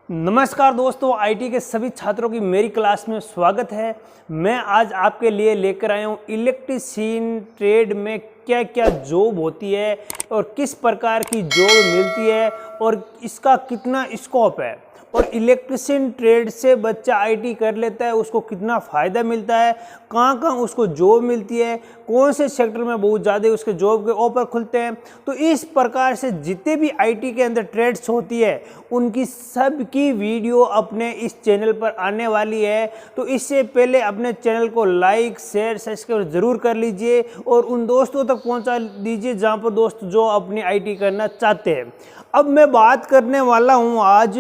नमस्कार दोस्तों, आईटी के सभी छात्रों की मेरी क्लास में स्वागत है। मैं आज आपके लिए लेकर आया हूँ इलेक्ट्रीशियन ट्रेड में क्या क्या जॉब होती है और किस प्रकार की जॉब मिलती है और इसका कितना स्कोप है, और इलेक्ट्रीशियन ट्रेड से बच्चा आईटी कर लेता है उसको कितना फ़ायदा मिलता है, कहाँ कहाँ उसको जॉब मिलती है, कौन से सेक्टर में बहुत ज़्यादा उसके जॉब के ऑफर खुलते हैं। तो इस प्रकार से जितने भी आईटी के अंदर ट्रेड्स होती है उनकी सब की वीडियो अपने इस चैनल पर आने वाली है। तो इससे पहले अपने चैनल को लाइक शेयर सब्सक्राइब ज़रूर कर लीजिए और उन दोस्तों तक पहुंचा दीजिए जहां पर दोस्त जो अपनी आईटी करना चाहते हैं। अब मैं बात करने वाला हूं आज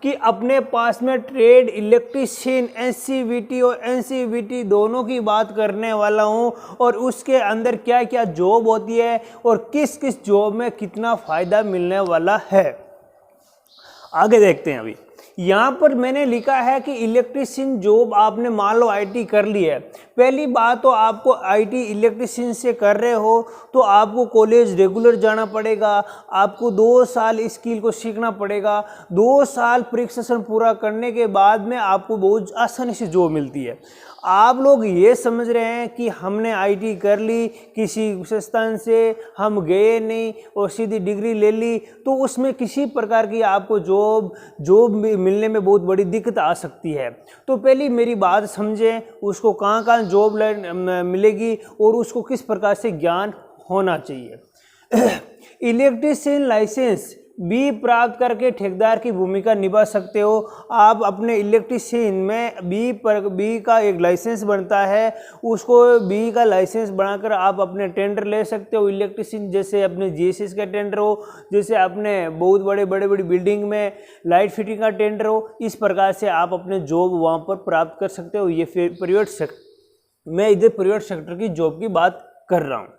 कि अपने पास में ट्रेड इलेक्ट्रीशियन एनसीवीटी और एनसीवीटी दोनों की बात करने वाला हूं और उसके अंदर क्या क्या जॉब होती है और किस किस जॉब में कितना फ़ायदा मिलने वाला है। आगे देखते हैं। अभी यहाँ पर मैंने लिखा है कि इलेक्ट्रीशियन जॉब आपने मान लो आईटी कर ली है। पहली बात तो आपको आईटी इलेक्ट्रीशियन से कर रहे हो तो आपको कॉलेज रेगुलर जाना पड़ेगा, आपको 2 साल स्किल को सीखना पड़ेगा। 2 साल प्रशिक्षण पूरा करने के बाद में आपको बहुत आसानी से जॉब मिलती है। आप लोग ये समझ रहे हैं कि हमने आईटी कर ली, किसी संस्थान से हम गए नहीं और सीधी डिग्री ले ली तो उसमें किसी प्रकार की आपको जॉब मिलने में बहुत बड़ी दिक्कत आ सकती है। तो पहली मेरी बात समझें, उसको कहाँ कहाँ जॉब मिलेगी और उसको किस प्रकार से ज्ञान होना चाहिए। इलेक्ट्रीशियन लाइसेंस बी प्राप्त करके ठेकेदार की भूमिका निभा सकते हो। आप अपने इलेक्ट्रीशियन में बी का एक लाइसेंस बनता है, उसको बी का लाइसेंस बनाकर आप अपने टेंडर ले सकते हो इलेक्ट्रीशियन, जैसे अपने जीएसएस का टेंडर हो, जैसे अपने बहुत बड़ी बिल्डिंग में लाइट फिटिंग का टेंडर हो। इस प्रकार से आप अपने जॉब वहाँ पर प्राप्त कर सकते हो। ये फिर प्राइवेट सेक्टर, मैं इधर प्राइवेट सेक्टर की जॉब की बात कर रहा हूँ।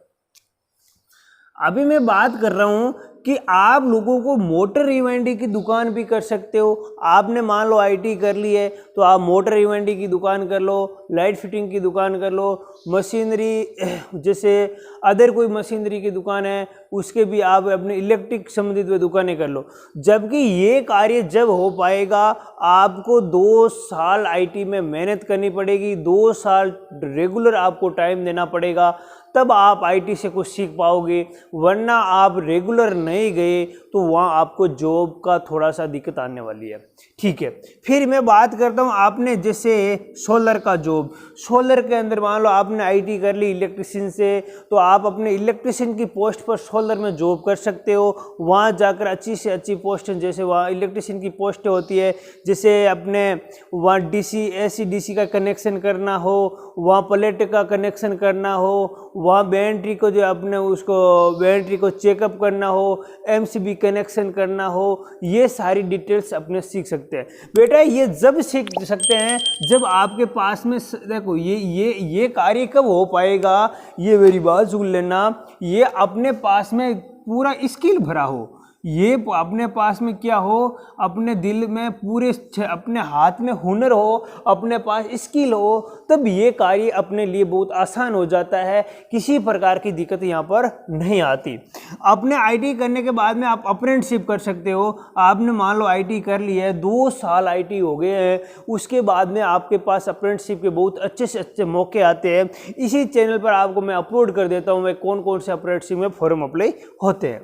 अभी मैं बात कर रहा हूँ कि आप लोगों को मोटर रिवाइंडिंग की दुकान भी कर सकते हो। आपने मान लो आईटी कर ली है तो आप मोटर रिवाइंडिंग की दुकान कर लो, लाइट फिटिंग की दुकान कर लो, मशीनरी जैसे अदर कोई मशीनरी की दुकान है उसके भी आप अपने इलेक्ट्रिक संबंधित दुकानें कर लो। जबकि ये कार्य जब हो पाएगा आपको 2 साल आईटी में मेहनत करनी पड़ेगी, 2 साल रेगुलर आपको टाइम देना पड़ेगा, तब आप आईटी से कुछ सीख पाओगे। वरना आप रेगुलर नहीं गए तो वहाँ आपको जॉब का थोड़ा सा दिक्कत आने वाली है। ठीक है, फिर मैं बात करता हूँ आपने जैसे सोलर का जॉब। सोलर के अंदर मान लो आपने आईटी कर ली इलेक्ट्रीशियन से, तो आप अपने इलेक्ट्रीशियन की पोस्ट पर सोलर में जॉब कर सकते हो। वहाँ जाकर अच्छी से अच्छी पोस्ट, जैसे वहाँ इलेक्ट्रीशियन की पोस्ट होती है, जैसे अपने वहाँ डीसी एसी डीसी का कनेक्शन करना हो, वहाँ प्लेट का कनेक्शन करना हो, वहाँ बैटरी को जो अपने उसको बैटरी को चेकअप करना हो, एमसीबी कनेक्शन करना हो, ये सारी डिटेल्स अपने सीख सकते हैं। बेटा ये जब सीख सकते हैं जब आपके पास में, देखो ये कार्य कब हो पाएगा, ये मेरी बात सुन लेना, ये अपने पास में पूरा स्किल भरा हो, ये अपने पास में क्या हो, अपने दिल में पूरे अपने हाथ में हुनर हो, अपने पास स्किल हो, तब ये कार्य अपने लिए बहुत आसान हो जाता है। किसी प्रकार की दिक्कत यहाँ पर नहीं आती। अपने आईटी करने के बाद में आप अप्रेंटिसशिप कर सकते हो। आपने मान लो आईटी कर ली है, 2 साल आईटी हो गए हैं, उसके बाद में आपके पास अप्रेंटिसशिप के बहुत अच्छे से अच्छे मौके आते हैं। इसी चैनल पर आपको मैं अपलोड कर देता हूँ मैं कौन कौन से अप्रेंटिसशिप में फॉर्म अप्लाई होते हैं।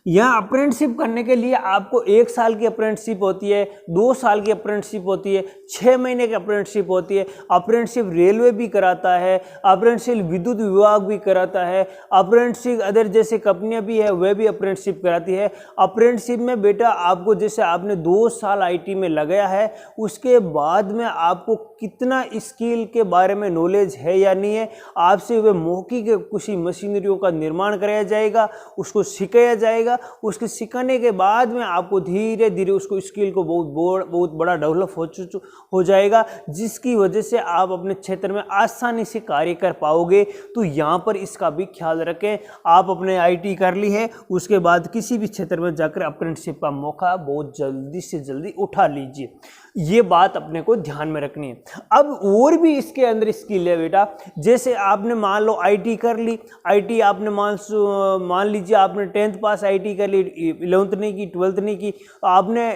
यहाँ अप्रेंटिसशिप करने के लिए आपको 1 साल की अप्रेंटिसशिप होती है, 2 साल की अप्रेंटिसशिप होती है, 6 महीने की अप्रेंटिसशिप होती है। अप्रेंटिसशिप रेलवे भी कराता है, अप्रेंटिसशिप विद्युत विभाग भी कराता है, अप्रेंटिसशिप अदर जैसे कंपनियां भी है वह भी अप्रेंटिसशिप कराती है। अप्रेंटिसशिप में बेटा आपको जैसे आपने 2 साल आईटी में लगाया है, उसके बाद में आपको कितना स्किल के बारे में नॉलेज है या नहीं है, आपसे वह मौके के कुछ मशीनरियों का निर्माण कराया जाएगा, उसको सिखाया जाएगा। उसके सिखाने के बाद में आपको धीरे धीरे उसको स्किल को बहुत बड़ा डेवलप हो जाएगा, जिसकी वजह से आप अपने क्षेत्र में आसानी से कार्य कर पाओगे। तो यहाँ पर इसका भी ख्याल रखें। आप अपने आईटी कर ली है, उसके बाद किसी भी क्षेत्र में जाकर अप्रेंटिसशिप का मौका बहुत जल्दी से जल्दी उठा लीजिए। ये बात अपने को ध्यान में रखनी है। अब और भी इसके अंदर स्किल है बेटा, जैसे आपने मान लो आईटी कर ली, आईटी आपने मान लीजिए आपने 10th पास आईटी आईटी कर ली, 11th नहीं की, 12th नहीं की, आपने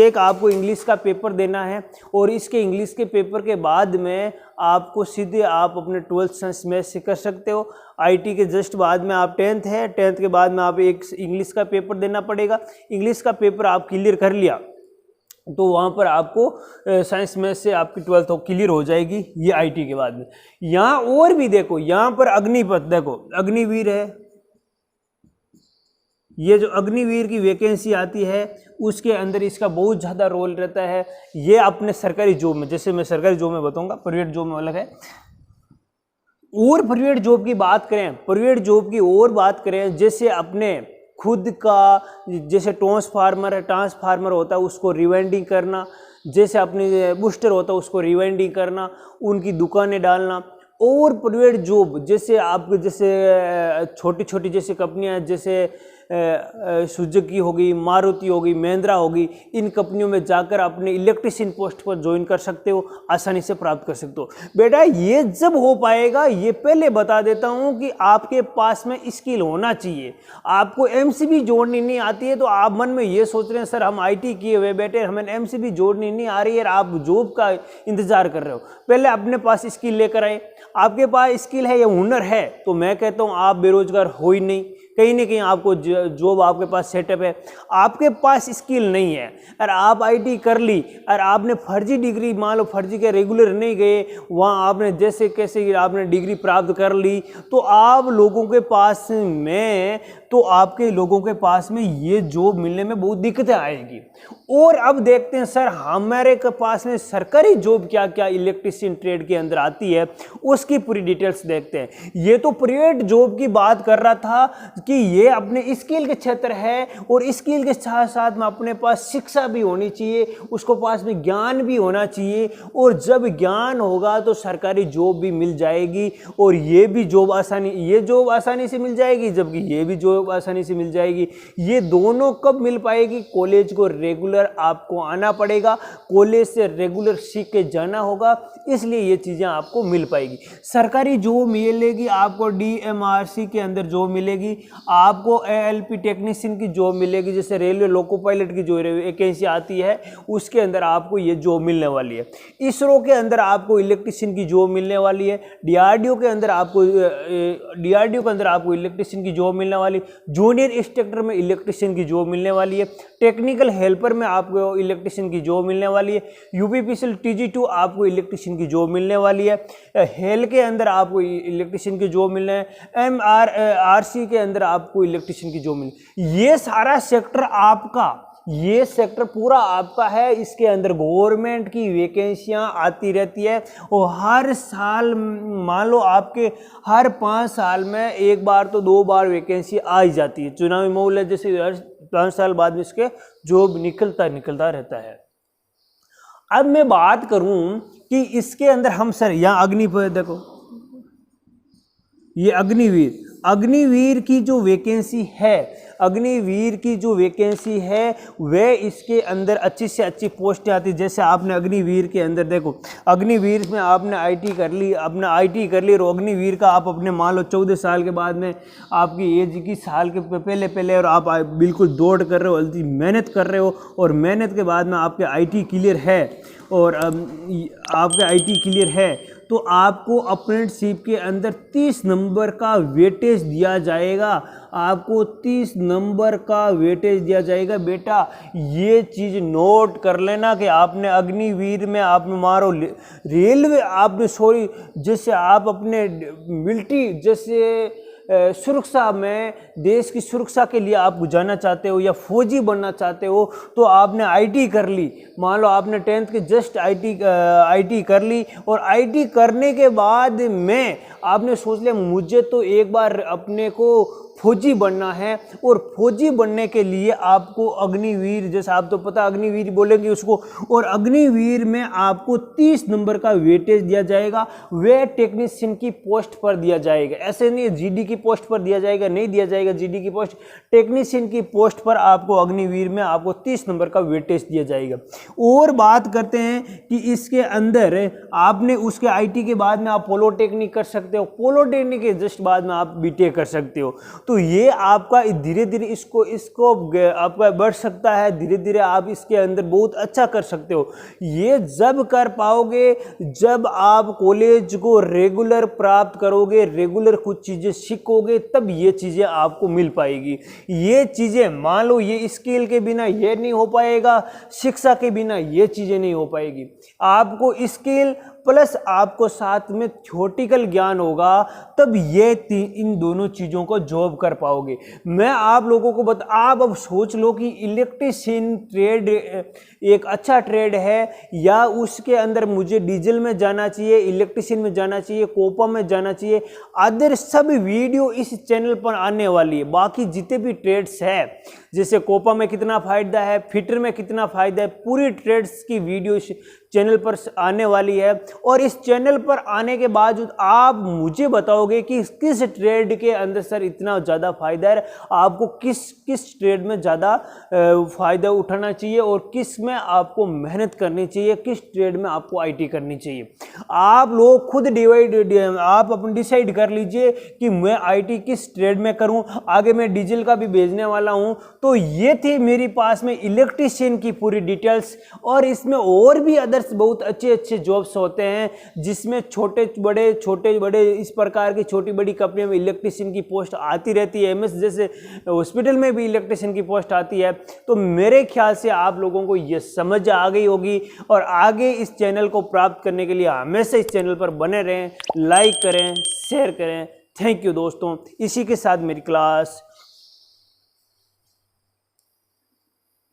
एक आपको इंग्लिश का पेपर देना है और इसके इंग्लिश के पेपर के बाद में आपको सीधे आप अपने 12th साइंस मैथ से कर सकते हो। आईटी के जस्ट बाद में आप 10th है, 10th के बाद में आप एक इंग्लिश का पेपर देना पड़ेगा। इंग्लिश का पेपर आप क्लियर कर लिया तो वहाँ पर आपको साइंस मैथ से आपकी 12th क्लियर हो जाएगी। ये आईटी के बाद में यहाँ और भी देखो, यहाँ पर अग्निपथ देखो, अग्निवीर है, ये जो अग्निवीर की वैकेंसी आती है उसके अंदर इसका बहुत ज़्यादा रोल रहता है। ये अपने सरकारी जॉब में, जैसे मैं सरकारी जॉब में बताऊंगा, प्राइवेट जॉब में अलग है। और प्राइवेट जॉब की बात करें, प्राइवेट जॉब की और बात करें, जैसे अपने खुद का, जैसे ट्रांसफार्मर होता है उसको रिवाइंडिंग करना, जैसे अपनी बूस्टर होता है उसको रिवाइंडिंग करना, उनकी दुकानें डालना। और प्राइवेट जॉब जैसे आप, जैसे छोटी छोटी जैसे कंपनियां, जैसे सुजुकी होगी, मारुति होगी, महिंद्रा होगी, इन कंपनियों में जाकर अपने इलेक्ट्रीशियन पोस्ट पर ज्वाइन कर सकते हो, आसानी से प्राप्त कर सकते हो। बेटा ये जब हो पाएगा, ये पहले बता देता हूं कि आपके पास में स्किल होना चाहिए। आपको एमसीबी जोड़नी नहीं आती है तो आप मन में ये सोच रहे हैं सर हम आईटी किए हुए बैठे, हमें एमसीबी जोड़नी नहीं आ रही है, आप जॉब का इंतजार कर रहे हो। पहले अपने पास स्किल लेकर आए। आपके पास स्किल है या हुनर है तो मैं कहता हूँ आप बेरोजगार हो ही नहीं, कहीं ना कहीं आपको जॉब आपके पास सेटअप है। आपके पास स्किल नहीं है और आप आईटी कर ली और आपने फर्जी डिग्री, मान लो फर्जी के रेगुलर नहीं गए, वहाँ आपने जैसे कैसे आपने डिग्री प्राप्त कर ली, तो आप लोगों के पास में, तो आपके लोगों के पास में ये जॉब मिलने में बहुत दिक्कतें आएगी। और अब देखते हैं सर हमारे के पास में सरकारी जॉब क्या क्या इलेक्ट्रीशियन ट्रेड के अंदर आती है, उसकी पूरी डिटेल्स देखते हैं। ये तो प्राइवेट जॉब की बात कर रहा था कि ये अपने स्किल के क्षेत्र है और स्किल के साथ साथ में अपने पास शिक्षा भी होनी चाहिए, उसको पास में ज्ञान भी होना चाहिए, और जब ज्ञान होगा तो सरकारी जॉब भी मिल जाएगी और ये भी जॉब आसानी से मिल जाएगी, जबकि ये भी जॉब आसानी से मिल जाएगी। ये दोनों कब मिल पाएगी? कॉलेज को रेगुलर आपको आना पड़ेगा, कॉलेज से रेगुलर सीख के जाना होगा, इसलिए ये चीज़ें आपको मिल पाएगी। सरकारी जॉब मिलेगी आपको, डीएमआरसी के अंदर जॉब मिलेगी आपको, एएलपी टेक्नीशियन की जॉब मिलेगी, जैसे रेलवे लोको पायलट की जो वैकेंसी आती है उसके अंदर आपको ये जॉब मिलने वाली है। इसरो के अंदर आपको इलेक्ट्रीशियन की जॉब मिलने वाली है। डीआरडीओ के अंदर आपको इलेक्ट्रीशियन की जॉब मिलने वाली, जूनियर इंस्ट्रक्टर में इलेक्ट्रीशियन की जॉब मिलने वाली है, टेक्निकल हेल्पर में आपको इलेक्ट्रीशियन की जॉब मिलने वाली है, यूपीपीसीएल TG2 आपको इलेक्ट्रीशियन की जॉब मिलने वाली है, हेल के अंदर आपको इलेक्ट्रीशियन की जॉब मिलना है, MRC के अंदर आपको इलेक्ट्रीशियन की जॉब मिलनी। ये सारा सेक्टर आपका, ये सेक्टर पूरा आपका है। इसके अंदर गवर्नमेंट की वैकेंसियां आती रहती है और हर साल, मान लो आपके हर 5 साल में एक बार तो 2 बार वैकेंसी आ ही जाती है। चुनावी माहौल है, जैसे हर 5 साल बाद में इसके जॉब निकलता रहता है। अब मैं बात करूं कि इसके अंदर हम सर यहाँ अग्निवीर देखो, ये अग्निवीर की जो वैकेंसी है वह इसके अंदर अच्छी से अच्छी पोस्ट आती है। जैसे आपने अग्निवीर के अंदर देखो, अग्निवीर में आपने आईटी कर ली और अग्निवीर का आप अपने मान लो 14 साल के बाद में आपकी एज की साल के पहले और आप बिल्कुल दौड़ कर रहे हो, जल्दी मेहनत कर रहे हो, और मेहनत के बाद में आपके आईटी क्लियर है और आपके आईटी क्लियर है तो आपको अप्रेंटिसशिप के अंदर 30 नंबर का वेटेज दिया जाएगा। आपको 30 नंबर का वेटेज दिया जाएगा। बेटा ये चीज़ नोट कर लेना कि आपने अग्निवीर में आपने मारो रेलवे, आपने जैसे आप अपने मिलिट्री जैसे सुरक्षा में, देश की सुरक्षा के लिए आप जाना चाहते हो या फौजी बनना चाहते हो तो आपने आईटी कर ली। मान लो आपने 10th के जस्ट आईटी कर ली और आईटी करने के बाद में आपने सोच लिया मुझे तो एक बार अपने को फौजी बनना है, और फौजी बनने के लिए आपको अग्निवीर, जैसे आप तो पता अग्निवीर बोलेंगे उसको, और अग्निवीर में आपको 30 नंबर का वेटेज दिया जाएगा। वह टेक्नीशियन की पोस्ट पर दिया जाएगा, ऐसे नहीं जीडी की पोस्ट पर दिया जाएगा, नहीं दिया जाएगा जीडी की पोस्ट, टेक्नीशियन की पोस्ट पर आपको अग्निवीर में आपको 30 नंबर का वेटेज दिया जाएगा। और बात करते हैं कि इसके अंदर आपने उसके आईटी के बाद में आप पॉलिटेक्निक कर सकते हो, पॉलिटेक्निक के जस्ट बाद में आप बीटेक कर सकते हो। तो ये आपका धीरे धीरे इसको आपका बढ़ सकता है, धीरे धीरे आप इसके अंदर बहुत अच्छा कर सकते हो। ये जब कर पाओगे जब आप कॉलेज को रेगुलर प्राप्त करोगे, रेगुलर कुछ चीज़ें सीखोगे, तब ये चीज़ें आपको मिल पाएगी। ये चीज़ें मान लो ये स्किल के बिना ये नहीं हो पाएगा, शिक्षा के बिना ये चीज़ें नहीं हो पाएगी। आपको स्किल प्लस आपको साथ में थ्योरेटिकल ज्ञान होगा, तब ये इन दोनों चीज़ों को जॉब कर पाओगे। मैं आप लोगों को आप अब सोच लो कि इलेक्ट्रीशियन ट्रेड एक अच्छा ट्रेड है या उसके अंदर मुझे डीजल में जाना चाहिए, इलेक्ट्रीशियन में जाना चाहिए, कोपा में जाना चाहिए। अदर सब वीडियो इस चैनल पर आने वाली है। बाकी जितने भी ट्रेड्स है, जैसे कोपा में कितना फ़ायदा है, फिटर में कितना फ़ायदा है, पूरी ट्रेड्स की वीडियो चैनल पर आने वाली है। और इस चैनल पर आने के बाद आप मुझे बताओगे कि किस ट्रेड के अंदर सर इतना ज़्यादा फायदा है, आपको किस ट्रेड में ज़्यादा फ़ायदा उठाना चाहिए और किस में आपको मेहनत करनी चाहिए, किस ट्रेड में आपको आईटी करनी चाहिए। आप लोग खुद आप अपनी डिसाइड कर लीजिए कि मैं आईटी किस ट्रेड में करूं। आगे मैं डीजल का भी भेजने वाला हूं। तो ये थी मेरे पास में इलेक्ट्रीशियन की पूरी डिटेल्स, और इसमें और भी अदर्स बहुत अच्छे अच्छे जॉब्स होते हैं जिसमें छोटे बड़े इस प्रकार की छोटी बड़ी कंपनियों में इलेक्ट्रीशियन की पोस्ट आती रहती है। एमएस जैसे हॉस्पिटल में भी इलेक्ट्रीशियन की पोस्ट आती है। तो मेरे ख्याल से आप लोगों को ये समझ आ गई होगी, और आगे इस चैनल को प्राप्त करने के लिए हमेशा इस चैनल पर बने रहें, लाइक करें, शेयर करें। थैंक यू दोस्तों। इसी के साथ मेरी क्लास